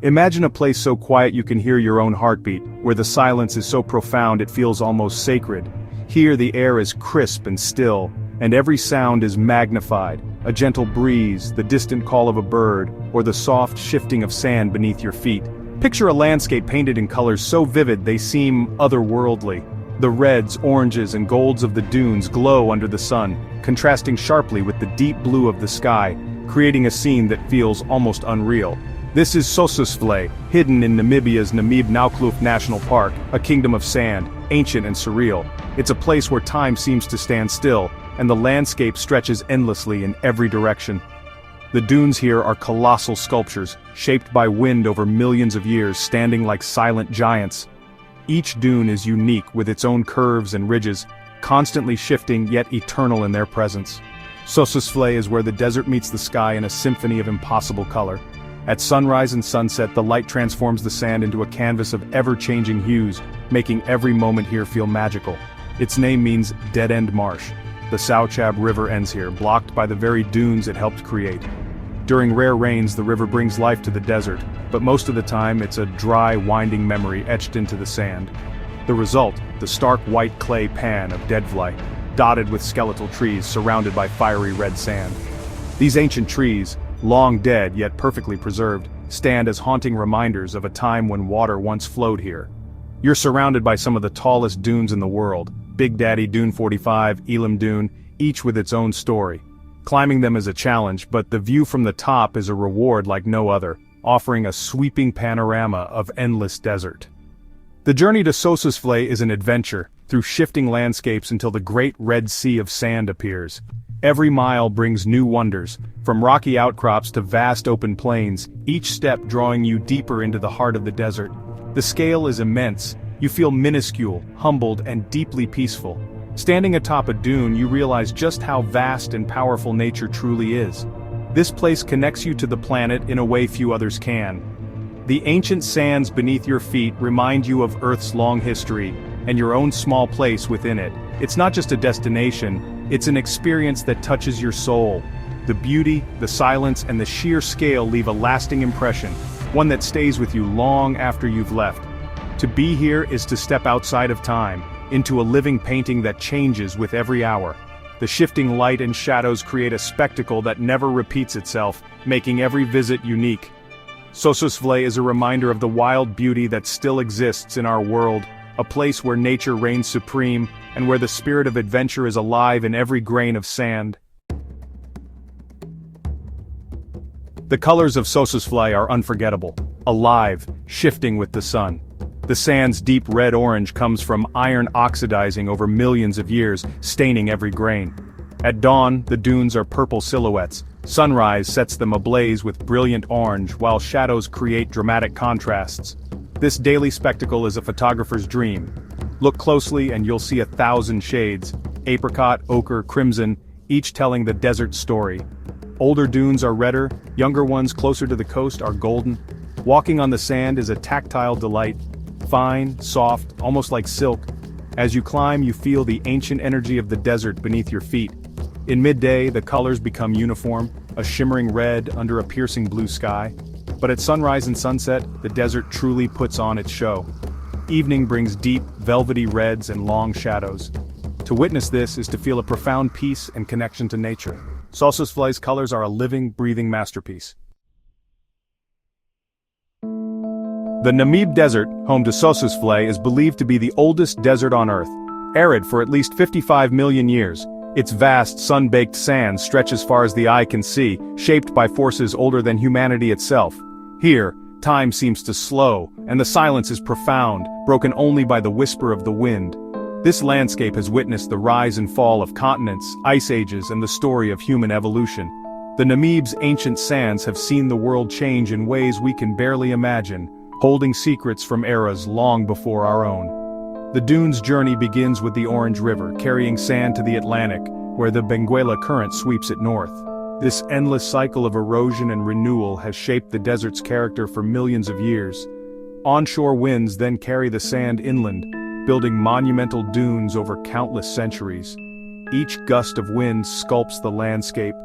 Imagine a place so quiet you can hear your own heartbeat, where the silence is so profound it feels almost sacred. Here the air is crisp and still, and every sound is magnified, a gentle breeze, the distant call of a bird, or the soft shifting of sand beneath your feet. Picture a landscape painted in colors so vivid they seem otherworldly. The reds, oranges, and golds of the dunes glow under the sun, contrasting sharply with the deep blue of the sky, creating a scene that feels almost unreal. This is Sossusvlei, hidden in Namibia's Namib-Naukluft National Park, a kingdom of sand, ancient and surreal. It's a place where time seems to stand still, and the landscape stretches endlessly in every direction. The dunes here are colossal sculptures, shaped by wind over millions of years, standing like silent giants. Each dune is unique with its own curves and ridges, constantly shifting yet eternal in their presence. Sossusvlei is where the desert meets the sky in a symphony of impossible color. At sunrise and sunset, the light transforms the sand into a canvas of ever-changing hues, making every moment here feel magical. Its name means dead-end marsh. The Sauchab River ends here, blocked by the very dunes it helped create. During rare rains, the river brings life to the desert, but most of the time it's a dry, winding memory etched into the sand. The result, the stark white clay pan of Deadvlei, dotted with skeletal trees surrounded by fiery red sand. These ancient trees, long dead yet perfectly preserved, stand as haunting reminders of a time when water once flowed here. You're surrounded by some of the tallest dunes in the world, Big Daddy Dune 45, Elam Dune, each with its own story. Climbing them is a challenge, but the view from the top is a reward like no other, offering a sweeping panorama of endless desert. The journey to Sossusvlei is an adventure, through shifting landscapes until the great Red Sea of sand appears. Every mile brings new wonders, from rocky outcrops to vast open plains, each step drawing you deeper into the heart of the desert. The scale is immense. You feel minuscule, humbled, and deeply peaceful. Standing atop a dune, you realize just how vast and powerful nature truly is. This place connects you to the planet in a way few others can. The ancient sands beneath your feet remind you of Earth's long history, and your own small place within it. It's not just a destination, it's an experience that touches your soul. The beauty, the silence, and the sheer scale leave a lasting impression, one that stays with you long after you've left. To be here is to step outside of time, into a living painting that changes with every hour. The shifting light and shadows create a spectacle that never repeats itself, making every visit unique. Sossusvlei is a reminder of the wild beauty that still exists in our world, a place where nature reigns supreme, and where the spirit of adventure is alive in every grain of sand. The colors of Sossusvlei are unforgettable, alive, shifting with the sun. The sand's deep red-orange comes from iron oxidizing over millions of years, staining every grain. At dawn, the dunes are purple silhouettes. Sunrise sets them ablaze with brilliant orange, while shadows create dramatic contrasts. This daily spectacle is a photographer's dream. Look closely and you'll see 1,000 shades, apricot, ochre, crimson, each telling the desert's story. Older dunes are redder, younger ones closer to the coast are golden. Walking on the sand is a tactile delight. Fine, soft, almost like silk. As you climb, you feel the ancient energy of the desert beneath your feet. In midday, the colors become uniform, a shimmering red under a piercing blue sky. But at sunrise and sunset, the desert truly puts on its show. Evening brings deep, velvety reds and long shadows. To witness this is to feel a profound peace and connection to nature. Sossusvlei's colors are a living, breathing masterpiece. The Namib Desert, home to Sossusvlei, is believed to be the oldest desert on Earth. Arid for at least 55 million years, its vast, sun-baked sands stretch as far as the eye can see, shaped by forces older than humanity itself. Here, time seems to slow, and the silence is profound, broken only by the whisper of the wind. This landscape has witnessed the rise and fall of continents, ice ages, and the story of human evolution. The Namib's ancient sands have seen the world change in ways we can barely imagine, holding secrets from eras long before our own. The dunes' journey begins with the Orange River, carrying sand to the Atlantic, where the Benguela Current sweeps it north. This endless cycle of erosion and renewal has shaped the desert's character for millions of years. Onshore winds then carry the sand inland, building monumental dunes over countless centuries. Each gust of wind sculpts the landscape,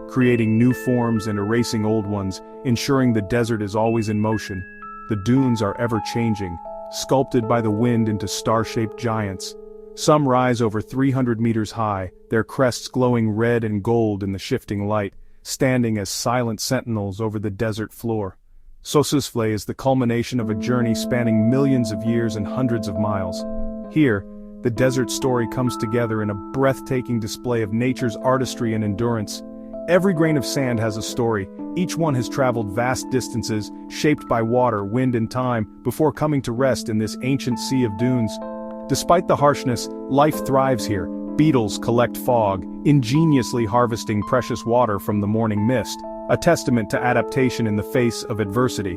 creating new forms and erasing old ones, ensuring the desert is always in motion. The dunes are ever-changing, sculpted by the wind into star-shaped giants. Some rise over 300 meters high, their crests glowing red and gold in the shifting light, standing as silent sentinels over the desert floor. Sossusvlei is the culmination of a journey spanning millions of years and hundreds of miles. Here, the desert story comes together in a breathtaking display of nature's artistry and endurance. Every grain of sand has a story, each one has traveled vast distances, shaped by water, wind and time, before coming to rest in this ancient sea of dunes. Despite the harshness, life thrives here. Beetles collect fog, ingeniously harvesting precious water from the morning mist, a testament to adaptation in the face of adversity.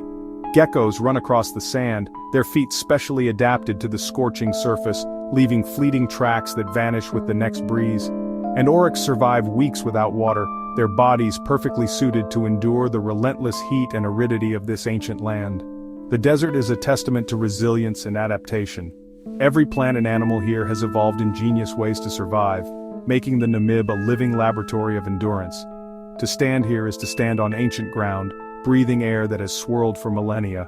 Geckos run across the sand, their feet specially adapted to the scorching surface, leaving fleeting tracks that vanish with the next breeze. And oryx survive weeks without water, their bodies perfectly suited to endure the relentless heat and aridity of this ancient land. The desert is a testament to resilience and adaptation. Every plant and animal here has evolved ingenious ways to survive, making the Namib a living laboratory of endurance. To stand here is to stand on ancient ground, breathing air that has swirled for millennia.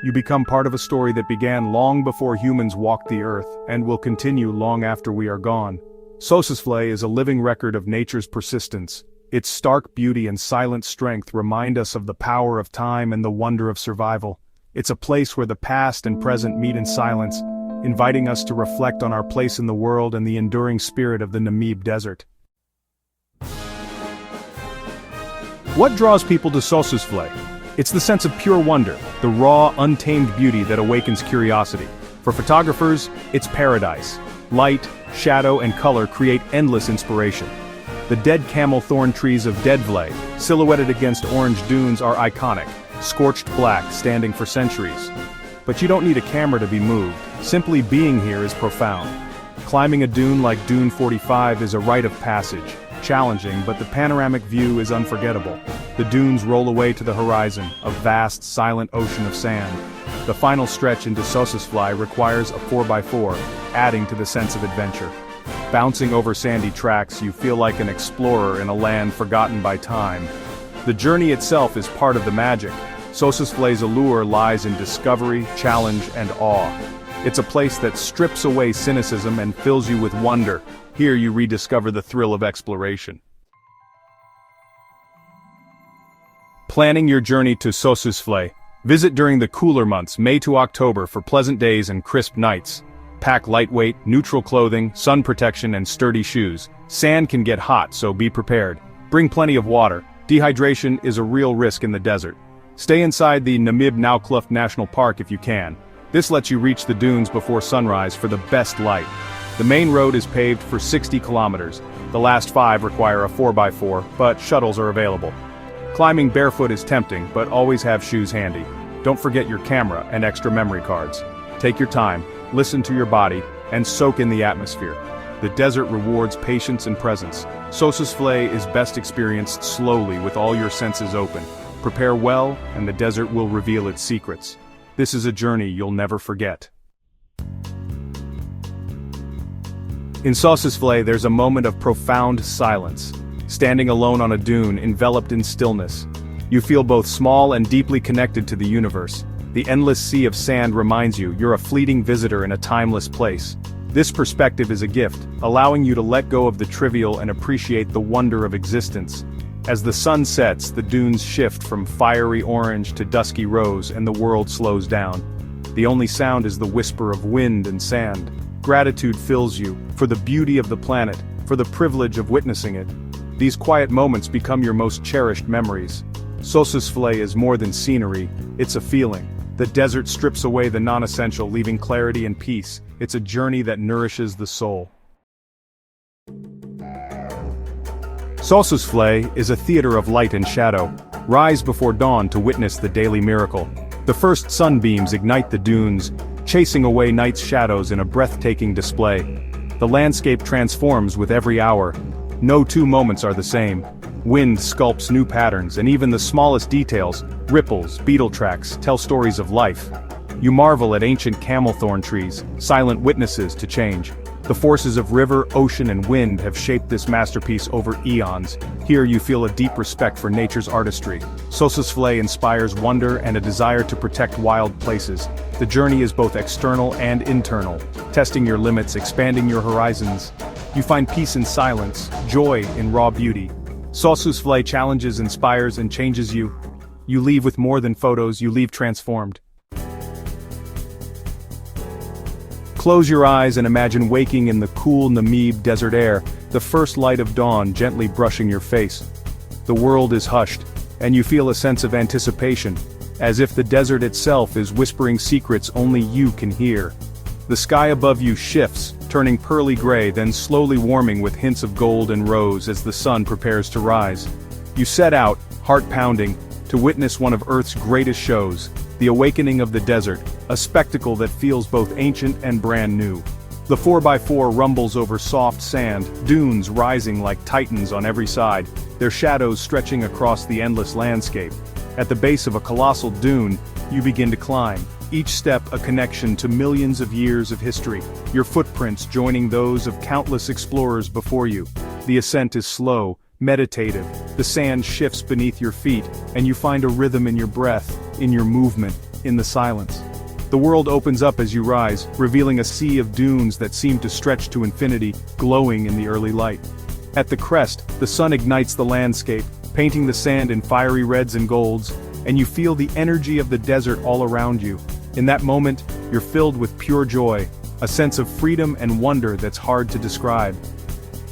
You become part of a story that began long before humans walked the earth, and will continue long after we are gone. Sossusvlei is a living record of nature's persistence. Its stark beauty and silent strength remind us of the power of time and the wonder of survival. It's a place where the past and present meet in silence, inviting us to reflect on our place in the world and the enduring spirit of the Namib Desert. What draws people to Sossusvlei? It's the sense of pure wonder, the raw, untamed beauty that awakens curiosity. For photographers, it's paradise. Light, shadow, and color create endless inspiration. The dead camel thorn trees of Dedvlei, silhouetted against orange dunes, are iconic, scorched black, standing for centuries. But you don't need a camera to be moved. Simply being here is profound. Climbing a dune like Dune 45 is a rite of passage, challenging, but the panoramic view is unforgettable. The dunes roll away to the horizon, a vast, silent ocean of sand. The final stretch into Sossusvlei requires a 4x4, adding to the sense of adventure. Bouncing over sandy tracks, you feel like an explorer in a land forgotten by time. The journey itself is part of the magic. Sossusvlei's allure lies in discovery, challenge, and awe. It's a place that strips away cynicism and fills you with wonder. Here you rediscover the thrill of exploration. Planning your journey to Sossusvlei. Visit during the cooler months, May to October, for pleasant days and crisp nights. Pack lightweight, neutral clothing, sun protection, and sturdy shoes. Sand can get hot, so be prepared. Bring plenty of water. Dehydration is a real risk in the desert. Stay inside the Namib Naukluft National Park if you can. This lets you reach the dunes before sunrise for the best light. The main road is paved for 60 kilometers. The last 5 require a 4x4, but shuttles are available. Climbing barefoot is tempting, but always have shoes handy. Don't forget your camera and extra memory cards. Take your time, listen to your body, and soak in the atmosphere. The desert rewards patience and presence. Sossusvlei is best experienced slowly with all your senses open. Prepare well, and the desert will reveal its secrets. This is a journey you'll never forget. In Sossusvlei, there's a moment of profound silence. Standing alone on a dune, enveloped in stillness. You feel both small and deeply connected to the universe. The endless sea of sand reminds you you're a fleeting visitor in a timeless place. This perspective is a gift, allowing you to let go of the trivial and appreciate the wonder of existence. As the sun sets, the dunes shift from fiery orange to dusky rose, and the world slows down. The only sound is the whisper of wind and sand. Gratitude fills you, for the beauty of the planet, for the privilege of witnessing it. These quiet moments become your most cherished memories. Sossusvlei is more than scenery, it's a feeling. The desert strips away the non-essential, leaving clarity and peace. It's a journey that nourishes the soul. Sossusvlei is a theater of light and shadow. Rise before dawn to witness the daily miracle. The first sunbeams ignite the dunes, chasing away night's shadows in a breathtaking display. The landscape transforms with every hour. No 2 moments are the same. Wind sculpts new patterns, and even the smallest details, ripples, beetle tracks, tell stories of life. You marvel at ancient camel thorn trees, silent witnesses to change. The The forces of river, ocean, and wind have shaped this masterpiece over eons. Here you feel a deep respect for nature's artistry. Sossusvlei inspires wonder and a desire to protect wild places. The journey is both external and internal, testing your limits, expanding your horizons. You find peace in silence, joy in raw beauty. Sossusvlei challenges, inspires, and changes you. You leave with more than photos, you leave transformed. Close your eyes and imagine waking in the cool Namib desert air, the first light of dawn gently brushing your face. The world is hushed, and you feel a sense of anticipation, as if the desert itself is whispering secrets only you can hear. The sky above you shifts, turning pearly gray, then slowly warming with hints of gold and rose as the sun prepares to rise. You set out, heart pounding, to witness one of Earth's greatest shows, the awakening of the desert, a spectacle that feels both ancient and brand new. The 4x4 rumbles over soft sand, dunes rising like titans on every side, their shadows stretching across the endless landscape. At the base of a colossal dune, you begin to climb, each step a connection to millions of years of history, your footprints joining those of countless explorers before you. The ascent is slow, meditative, the sand shifts beneath your feet, and you find a rhythm in your breath, in your movement, in the silence. The world opens up as you rise, revealing a sea of dunes that seem to stretch to infinity, glowing in the early light. At the crest, the sun ignites the landscape, painting the sand in fiery reds and golds, and you feel the energy of the desert all around you. In that moment, you're filled with pure joy, a sense of freedom and wonder that's hard to describe.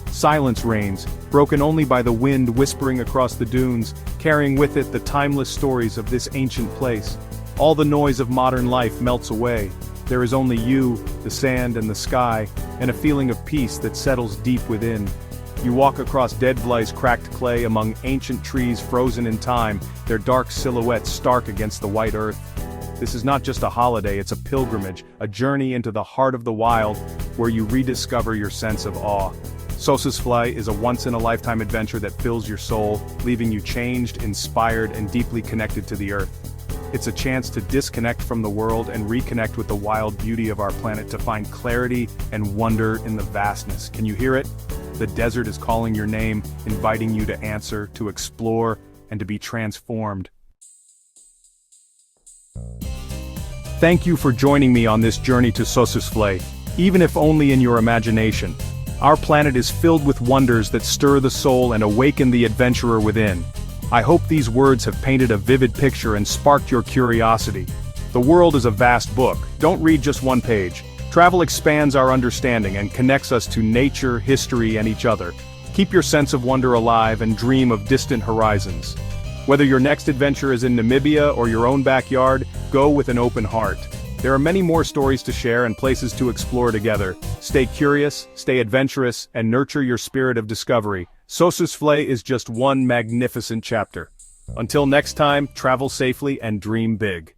Silence reigns, broken only by the wind whispering across the dunes, carrying with it the timeless stories of this ancient place. All the noise of modern life melts away. There is only you, the sand and the sky, and a feeling of peace that settles deep within. You walk across Deadvlei's cracked clay among ancient trees frozen in time, their dark silhouettes stark against the white earth. This is not just a holiday, it's a pilgrimage, a journey into the heart of the wild, where you rediscover your sense of awe. Sossusvlei is a once-in-a-lifetime adventure that fills your soul, leaving you changed, inspired, and deeply connected to the earth. It's a chance to disconnect from the world and reconnect with the wild beauty of our planet, to find clarity and wonder in the vastness. Can you hear it? The desert is calling your name, inviting you to answer, to explore, and to be transformed. Thank you for joining me on this journey to Sossusvlei, even if only in your imagination. Our planet is filled with wonders that stir the soul and awaken the adventurer within. I hope these words have painted a vivid picture and sparked your curiosity. The world is a vast book. Don't read just one page. Travel expands our understanding and connects us to nature, history, and each other. Keep your sense of wonder alive and dream of distant horizons. Whether your next adventure is in Namibia or your own backyard, go with an open heart. There are many more stories to share and places to explore together. Stay curious, stay adventurous, and nurture your spirit of discovery. Sossusvlei is just one magnificent chapter. Until next time, travel safely and dream big.